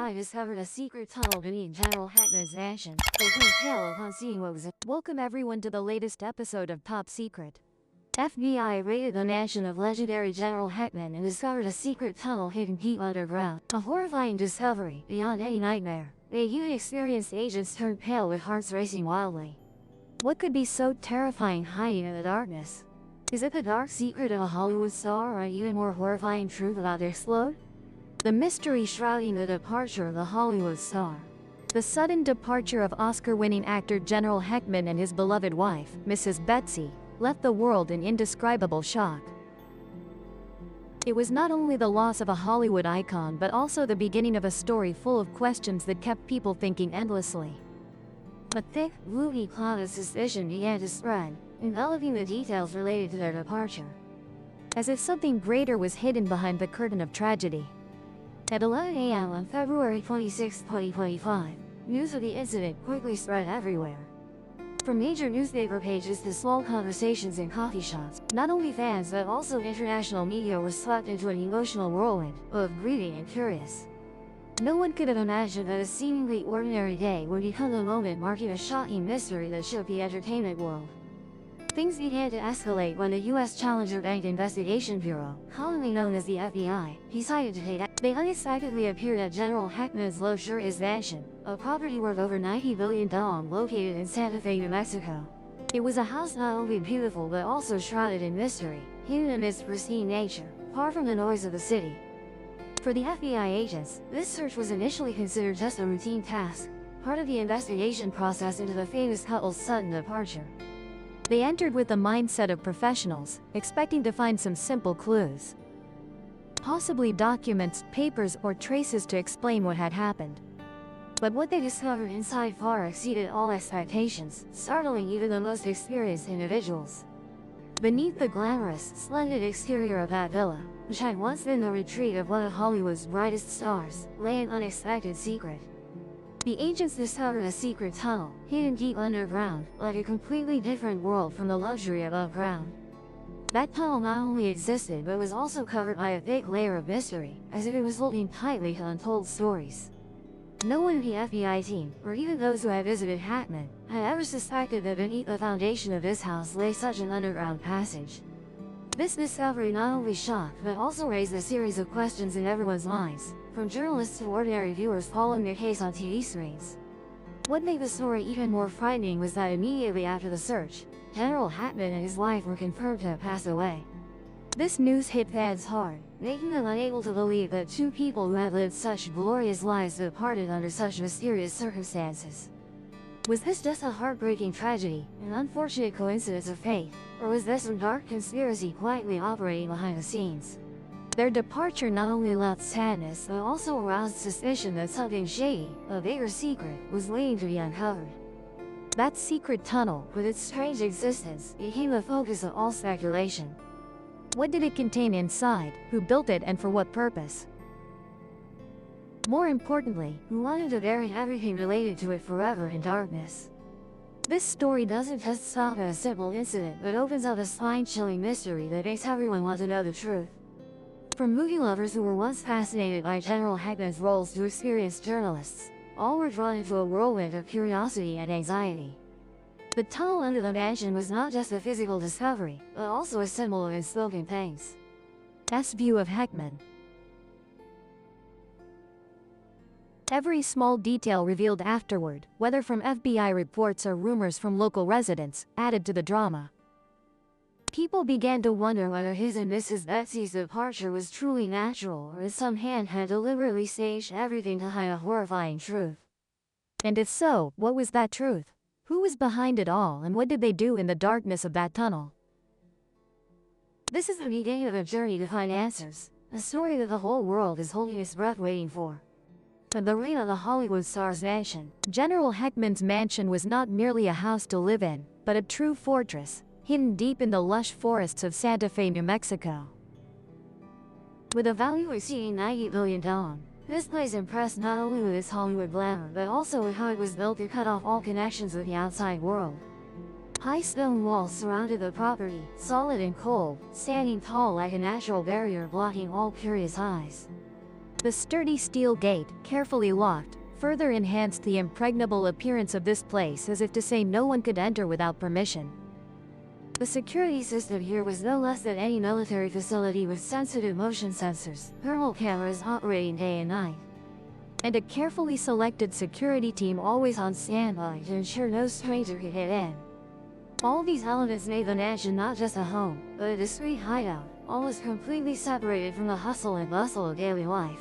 FBI discovered a secret tunnel beneath General Hackman's mansion. They turned pale upon seeing what was in. Welcome everyone to the latest episode of Top Secret. FBI raided the mansion of legendary General Hackman and discovered a secret tunnel hidden deep underground. A horrifying discovery, beyond any nightmare. The inexperienced agents turned pale with hearts racing wildly. What could be so terrifying hiding in the darkness? Is it the dark secret of a Hollywood star or an even more horrifying truth about the explode? The mystery shrouding the departure of the Hollywood star. The sudden departure of Oscar-winning actor General Hackman and his beloved wife, Mrs. Betsy, left the world in indescribable shock. It was not only the loss of a Hollywood icon but also the beginning of a story full of questions that kept people thinking endlessly. A thick, gloomy cloud of suspicion began to spread, enveloping the details related to their departure. As if something greater was hidden behind the curtain of tragedy. At 11 a.m. on February 26, 2025, news of the incident quickly spread everywhere. From major newspaper pages to small conversations in coffee shops, not only fans but also international media were swept into an emotional whirlwind, both grieving and curious. No one could have imagined that a seemingly ordinary day would become the moment marking a shocking mystery that shook the entertainment world. Things began to escalate when the U.S. Challenger Bank Investigation Bureau, commonly known as the FBI, decided to take action. They unexpectedly appeared at General Hackman's luxurious mansion, a property worth over $90 billion located in Santa Fe, New Mexico. It was a house not only beautiful but also shrouded in mystery, hidden amidst pristine nature, far from the noise of the city. For the FBI agents, this search was initially considered just a routine task, part of the investigation process into the famous couple's sudden departure. They entered with the mindset of professionals, expecting to find some simple clues. Possibly documents, papers, or traces to explain what had happened. But what they discovered inside far exceeded all expectations, startling even the most experienced individuals. Beneath the glamorous, splendid exterior of that villa, which had once been the retreat of one of Hollywood's brightest stars, lay an unexpected secret. The agents discovered a secret tunnel, hidden deep underground, like a completely different world from the luxury above ground. That tunnel not only existed but was also covered by a thick layer of mystery, as if it was holding tightly to untold stories. No one in the FBI team, or even those who had visited Hackman, had ever suspected that beneath the foundation of this house lay such an underground passage. This discovery not only shocked but also raised a series of questions in everyone's minds, from journalists to ordinary viewers following the case on TV screens. What made the story even more frightening was that immediately after the search, General Hackman and his wife were confirmed to have passed away. This news hit fans hard, making them unable to believe that two people who had lived such glorious lives departed under such mysterious circumstances. Was this just a heartbreaking tragedy, an unfortunate coincidence of fate, or was there some dark conspiracy quietly operating behind the scenes? Their departure not only left sadness but also aroused suspicion that something shady, a bigger secret, was waiting to be uncovered. That secret tunnel, with its strange existence, became the focus of all speculation. What did it contain inside, who built it and for what purpose? More importantly, who wanted to bury everything related to it forever in darkness? This story doesn't just stop at a simple incident but opens up a spine-chilling mystery that makes everyone want to know the truth. From movie lovers who were once fascinated by General Hackman's roles to experienced journalists, all were drawn into a whirlwind of curiosity and anxiety. The tunnel under the mansion was not just a physical discovery, but also a symbol of unspoken things. That's view of Hackman. Every small detail revealed afterward, whether from FBI reports or rumors from local residents, added to the drama. People began to wonder whether his and Mrs. Betsy's departure was truly natural or if some hand had deliberately staged everything to hide a horrifying truth. And if so, what was that truth? Who was behind it all and what did they do in the darkness of that tunnel? This is the beginning of a journey to find answers, a story that the whole world is holding its breath waiting for. From the reign of the Hollywood star's mansion, General Hackman's mansion was not merely a house to live in, but a true fortress, hidden deep in the lush forests of Santa Fe, New Mexico. With a value exceeding $90 billion, this place impressed not only with its Hollywood glamour but also with how it was built to cut off all connections with the outside world. High stone walls surrounded the property, solid and cold, standing tall like a natural barrier blocking all curious eyes. The sturdy steel gate, carefully locked, further enhanced the impregnable appearance of this place, as if to say no one could enter without permission. The security system here was no less than any military facility, with sensitive motion sensors, thermal cameras operating day and night, and a carefully selected security team always on standby to ensure no stranger could get in. All these elements made the mansion not just a home, but a discreet hideout, almost completely separated from the hustle and bustle of daily life.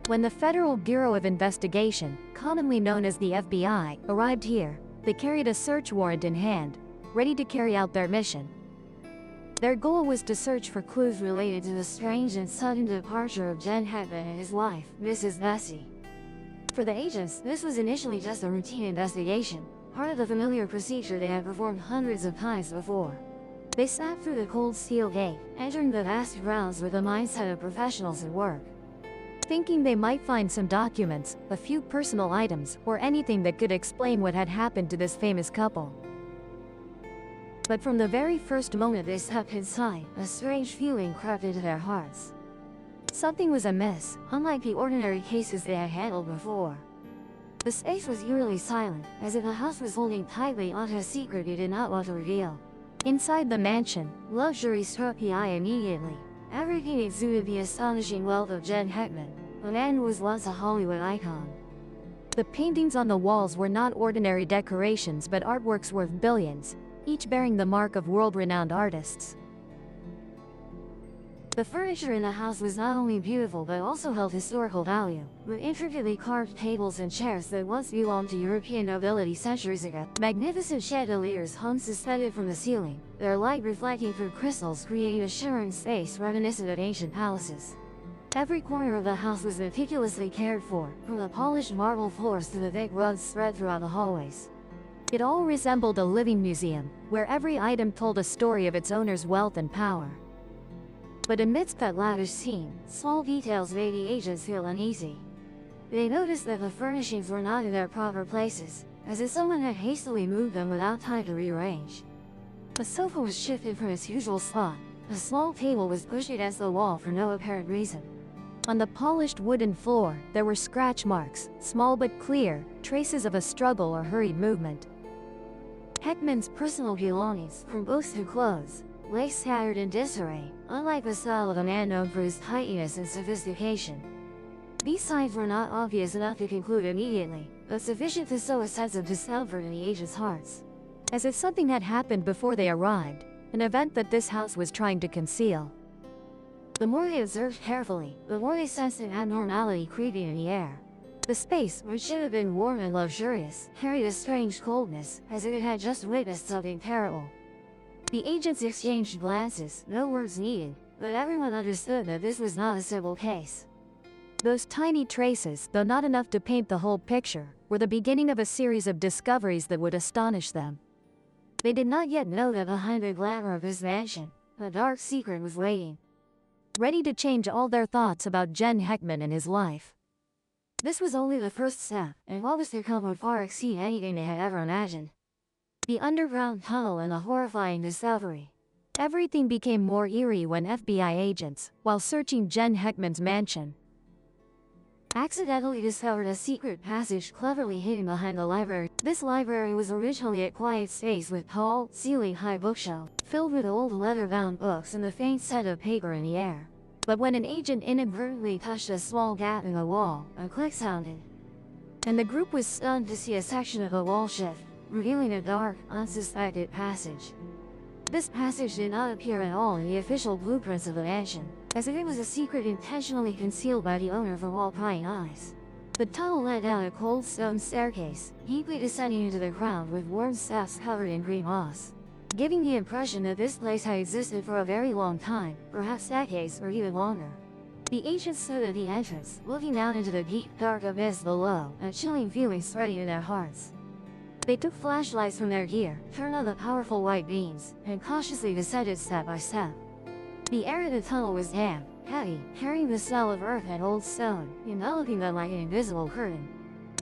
When the Federal Bureau of Investigation, commonly known as the FBI, arrived here, they carried a search warrant in hand, ready to carry out their mission. Their goal was to search for clues related to the strange and sudden departure of Jen Heckman and his wife, Mrs. Vesey. For the agents, this was initially just a routine investigation, part of the familiar procedure they had performed hundreds of times before. They sat through the cold steel gate, entering the vast grounds with the mindset of professionals at work, thinking they might find some documents, a few personal items, or anything that could explain what had happened to this famous couple. But from the very first moment they stepped inside, a strange feeling crept into their hearts. Something was amiss, unlike the ordinary cases they had handled before. The space was eerily silent, as if the house was holding tightly onto a secret it did not want to reveal. Inside the mansion, luxury struck the eye immediately. Everything exuded the astonishing wealth of Jen Heckman, a man who was once a Hollywood icon. The paintings on the walls were not ordinary decorations but artworks worth billions, each bearing the mark of world-renowned artists. The furniture in the house was not only beautiful but also held historical value, with intricately carved tables and chairs that once belonged to European nobility centuries ago. Magnificent chandeliers hung suspended from the ceiling, their light reflecting through crystals, creating a shimmering space reminiscent of ancient palaces. Every corner of the house was meticulously cared for, from the polished marble floors to the thick rugs spread throughout the hallways. It all resembled a living museum, where every item told a story of its owner's wealth and power. But amidst that lavish scene, small details made the agents feel uneasy. They noticed that the furnishings were not in their proper places, as if someone had hastily moved them without time to rearrange. A sofa was shifted from its usual spot. A small table was pushed against the wall for no apparent reason. On the polished wooden floor, there were scratch marks, small but clear, traces of a struggle or hurried movement. Heckman's personal belongings, from books to clothes, lay scattered in disarray, unlike the style of a man known for his tidiness and sophistication. These signs were not obvious enough to conclude immediately, but sufficient to sow a sense of discomfort in the agents' hearts. As if something had happened before they arrived, an event that this house was trying to conceal. The more they observed carefully, the more they sensed an abnormality creeping in the air. The space, which should have been warm and luxurious, carried a strange coldness, as if it had just witnessed something terrible. The agents exchanged glances, no words needed, but everyone understood that this was not a simple case. Those tiny traces, though not enough to paint the whole picture, were the beginning of a series of discoveries that would astonish them. They did not yet know that behind the glamour of his mansion, a dark secret was waiting, ready to change all their thoughts about Jen Heckman and his life. This was only the first step, and what was to come would far exceed anything they had ever imagined. The underground tunnel and the horrifying discovery. Everything became more eerie when FBI agents, while searching Jen Heckman's mansion, accidentally discovered a secret passage cleverly hidden behind the library. This library was originally a quiet space with tall, ceiling-high bookshelves, filled with old leather-bound books and the faint scent of paper in the air. But when an agent inadvertently touched a small gap in the wall, a click sounded, and the group was stunned to see a section of the wall shift, revealing a dark, unsuspected passage. This passage did not appear at all in the official blueprints of the mansion, as if it was a secret intentionally concealed by the owner from all prying eyes. The tunnel led down a cold stone staircase, deeply descending into the ground with worn steps covered in green moss, giving the impression that this place had existed for a very long time, perhaps decades or even longer. The agents stood at the entrance, looking out into the deep, dark abyss below, a chilling feeling spreading in their hearts. They took flashlights from their gear, turned on the powerful white beams, and cautiously descended step by step. The air in the tunnel was damp, heavy, carrying the smell of earth and old stone, enveloping them like an invisible curtain.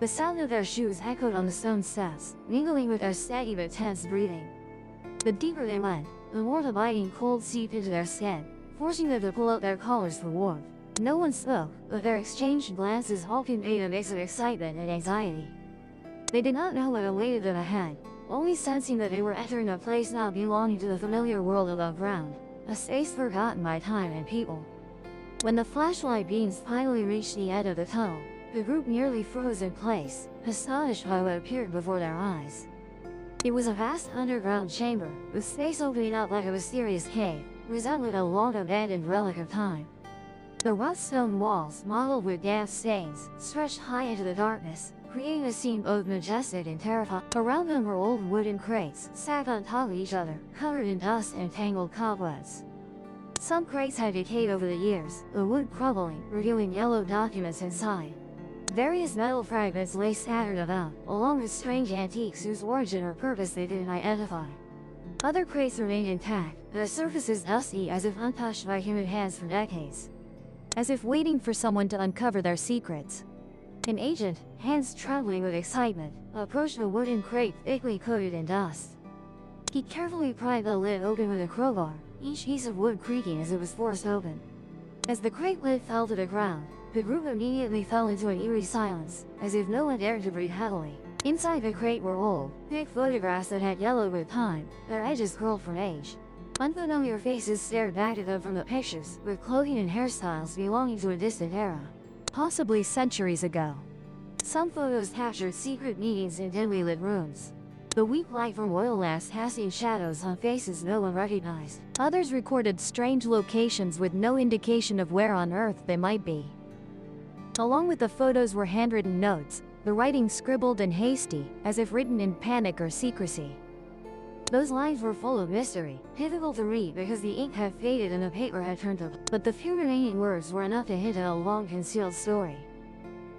The sound of their shoes echoed on the stone steps, mingling with their steady but tense breathing. The deeper they went, the more the biting cold seeped into their skin, forcing them to pull out their collars for warmth. No one spoke, but their exchanged glances all conveyed a mix of excitement and anxiety. They did not know what awaited them ahead, only sensing that they were entering a place not belonging to the familiar world above ground, a space forgotten by time and people. When the flashlight beams finally reached the end of the tunnel, the group nearly froze in place, astonished by what appeared before their eyes. It was a vast underground chamber, with space opening up like a mysterious cave, resembling a long abandoned relic of time. The rough stone walls, mottled with damp stains, stretched high into the darkness, creating a scene both majestic and terrifying. Around them were old wooden crates, stacked on top of each other, covered in dust and tangled cobwebs. Some crates had decayed over the years, the wood crumbling, revealing yellow documents inside. Various metal fragments lay scattered about, along with strange antiques whose origin or purpose they didn't identify. Other crates remained intact, their surfaces dusty as if untouched by human hands for decades. As if waiting for someone to uncover their secrets. An agent, hands trembling with excitement, approached a wooden crate thickly coated in dust. He carefully pried the lid open with a crowbar, each piece of wood creaking as it was forced open. As the crate lid fell to the ground, the group immediately fell into an eerie silence, as if no one dared to breathe heavily. Inside the crate were old, thick photographs that had yellowed with time, their edges curled from age. Unfamiliar faces stared back at them from the pictures, with clothing and hairstyles belonging to a distant era, possibly centuries ago. Some photos captured secret meetings in dimly lit rooms. The weak light from oil lamps casting shadows on faces no one recognized. Others recorded strange locations with no indication of where on earth they might be. Along with the photos were handwritten notes, the writing scribbled and hasty, as if written in panic or secrecy. Those lines were full of mystery, difficult to read because the ink had faded and the paper had turned to, but the few remaining words were enough to hint at a long-concealed story.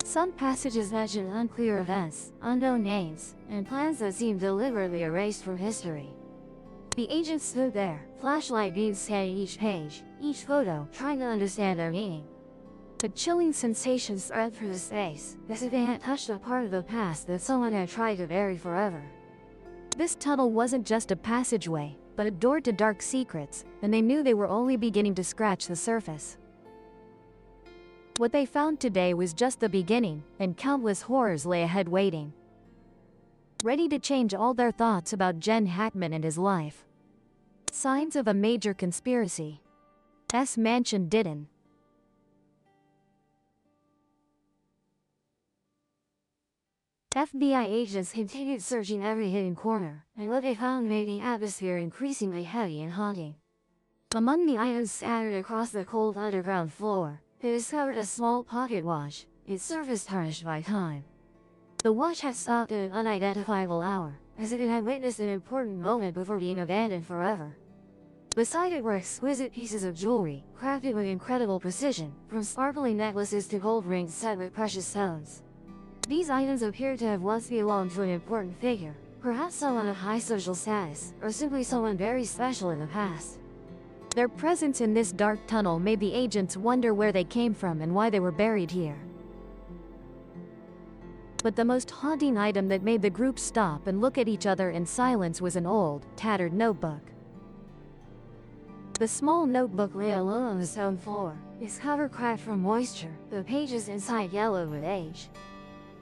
Some passages mentioned unclear events, unknown names, and plans that seemed deliberately erased from history. The agent stood there, flashlight beams scanning each page, each photo, trying to understand their meaning. A chilling sensation spread through the space, as if they had touched a part of the past that someone had tried to bury forever. This tunnel wasn't just a passageway, but a door to dark secrets, and they knew they were only beginning to scratch the surface. What they found today was just the beginning, and countless horrors lay ahead waiting. Ready to change all their thoughts about Jen Hackman and his life. Signs of a major conspiracy. S. Mansion didn't. FBI agents continued searching every hidden corner, and what they found made the atmosphere increasingly heavy and haunting. Among the items scattered across the cold underground floor, they discovered a small pocket watch, its surface tarnished by time. The watch had stopped at an unidentifiable hour, as if it had witnessed an important moment before being abandoned forever. Beside it were exquisite pieces of jewelry, crafted with incredible precision, from sparkling necklaces to gold rings set with precious stones. These items appeared to have once belonged to an important figure, perhaps someone of high social status, or simply someone very special in the past. Their presence in this dark tunnel made the agents wonder where they came from and why they were buried here. But the most haunting item that made the group stop and look at each other in silence was an old, tattered notebook. The small notebook lay alone on the stone floor, its cover cracked from moisture, the pages inside yellowed with age.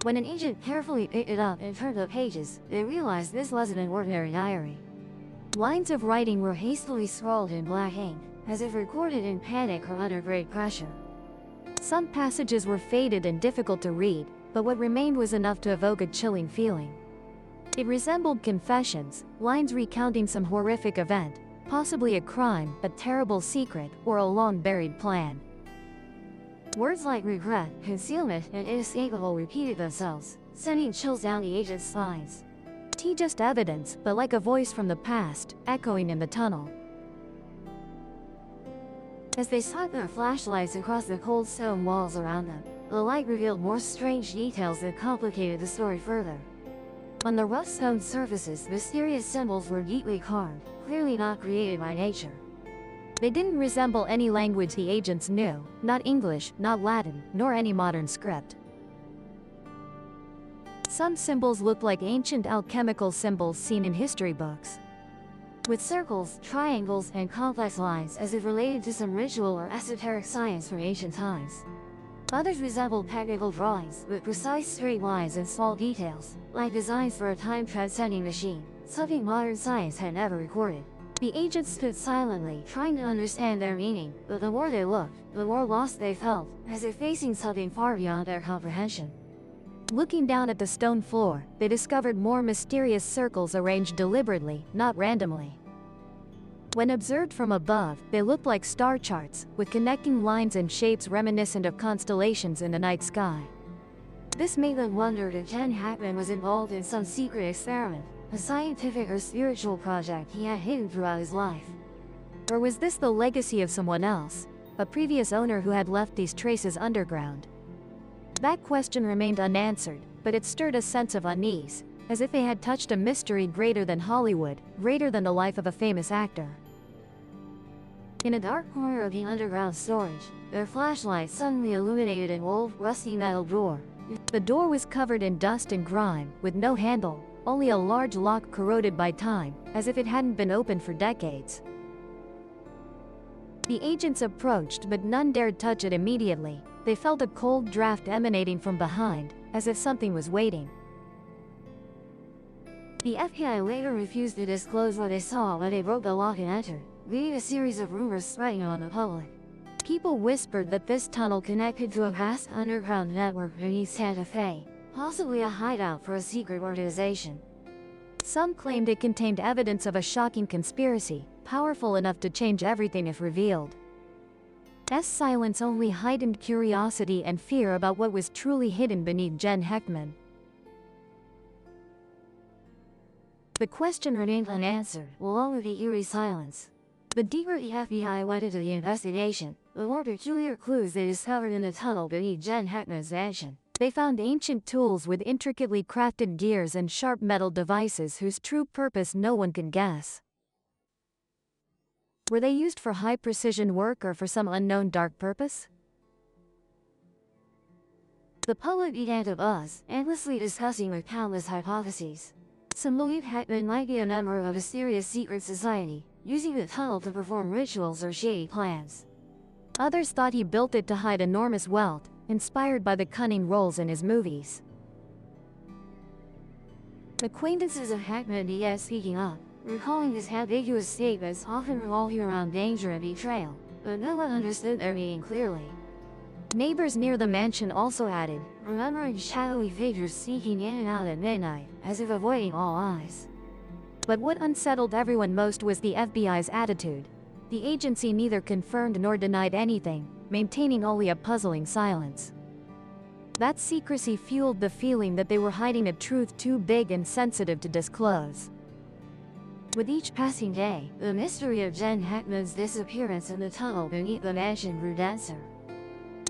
When an agent carefully picked it up and turned the pages, they realized this wasn't an ordinary diary. Lines of writing were hastily scrawled in black ink, as if recorded in panic or under great pressure. Some passages were faded and difficult to read, but what remained was enough to evoke a chilling feeling. It resembled confessions, lines recounting some horrific event, possibly a crime, a terrible secret, or a long-buried plan. Words like regret, concealment, and inescapable repeated themselves, sending chills down the agent's spines. Just evidence, but like a voice from the past, echoing in the tunnel. As they sought their flashlights across the cold stone walls around them, the light revealed more strange details that complicated the story further. On the rough stone surfaces, mysterious symbols were neatly carved, clearly not created by nature. They didn't resemble any language the agents knew, not English, not Latin, nor any modern script. Some symbols looked like ancient alchemical symbols seen in history books. with circles, triangles, and complex lines as if related to some ritual or esoteric science from ancient times. Others resembled technical drawings, with precise straight lines and small details, like designs for a time-transcending machine, something modern science had never recorded. The agents stood silently, trying to understand their meaning, but the more they looked, the more lost they felt, as if facing something far beyond their comprehension. Looking down at the stone floor, they discovered more mysterious circles arranged deliberately, not randomly. When observed from above, they looked like star charts, with connecting lines and shapes reminiscent of constellations in the night sky. This made them wonder if Jen Hackman was involved in some secret experiment, a scientific or spiritual project he had hidden throughout his life. Or was this the legacy of someone else, a previous owner who had left these traces underground? That question remained unanswered, but it stirred a sense of unease, as if they had touched a mystery greater than Hollywood, greater than the life of a famous actor. In a dark corner of the underground storage, their flashlight suddenly illuminated an old, rusty metal door. The door was covered in dust and grime, with no handle, only a large lock corroded by time, as if it hadn't been opened for decades. The agents approached, but none dared touch it immediately. They felt a cold draft emanating from behind, as if something was waiting. The FBI later refused to disclose what they saw when they broke the lock and entered, leaving a series of rumors spreading on the public. People whispered that this tunnel connected to a vast underground network beneath Santa Fe, possibly a hideout for a secret organization. Some claimed it contained evidence of a shocking conspiracy, powerful enough to change everything if revealed. That silence only heightened curiosity and fear about what was truly hidden beneath Jen Heckman. The question remained unanswered, along with the eerie silence. The deeper the FBI went into the investigation, the more peculiar clues they discovered in the tunnel beneath Jen Heckman's mansion. They found ancient tools with intricately crafted gears and sharp metal devices whose true purpose no one can guess. Were they used for high-precision work or for some unknown dark purpose? The public began to buzz, endlessly discussing with countless hypotheses. Some believed Heckman might be a member of a mysterious secret society, using the tunnel to perform rituals or shady plans. Others thought he built it to hide enormous wealth, inspired by the cunning roles in his movies. Acquaintances of Heckman began speaking up, recalling his ambiguous statements often revolving around danger and betrayal, but no one understood their meaning clearly. Neighbors near the mansion also added, remembering shadowy figures sneaking in and out at midnight, as if avoiding all eyes. But what unsettled everyone most was the FBI's attitude. The agency neither confirmed nor denied anything, maintaining only a puzzling silence. That secrecy fueled the feeling that they were hiding a truth too big and sensitive to disclose. With each passing day, the mystery of Jen Heckman's disappearance in the tunnel beneath the mansion grew denser.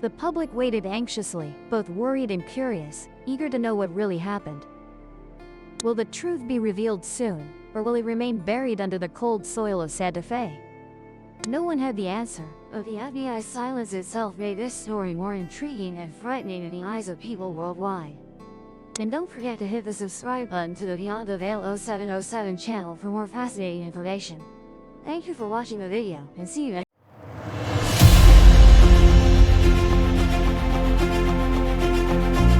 The public waited anxiously, both worried and curious, eager to know what really happened. Will the truth be revealed soon, or will it remain buried under the cold soil of Santa Fe? No one had the answer, but the FBI's silence itself made this story more intriguing and frightening in the eyes of people worldwide. And don't forget to hit the subscribe button to the Beyond the Veil 0707 channel for more fascinating information. Thank you for watching the video, and see you next time.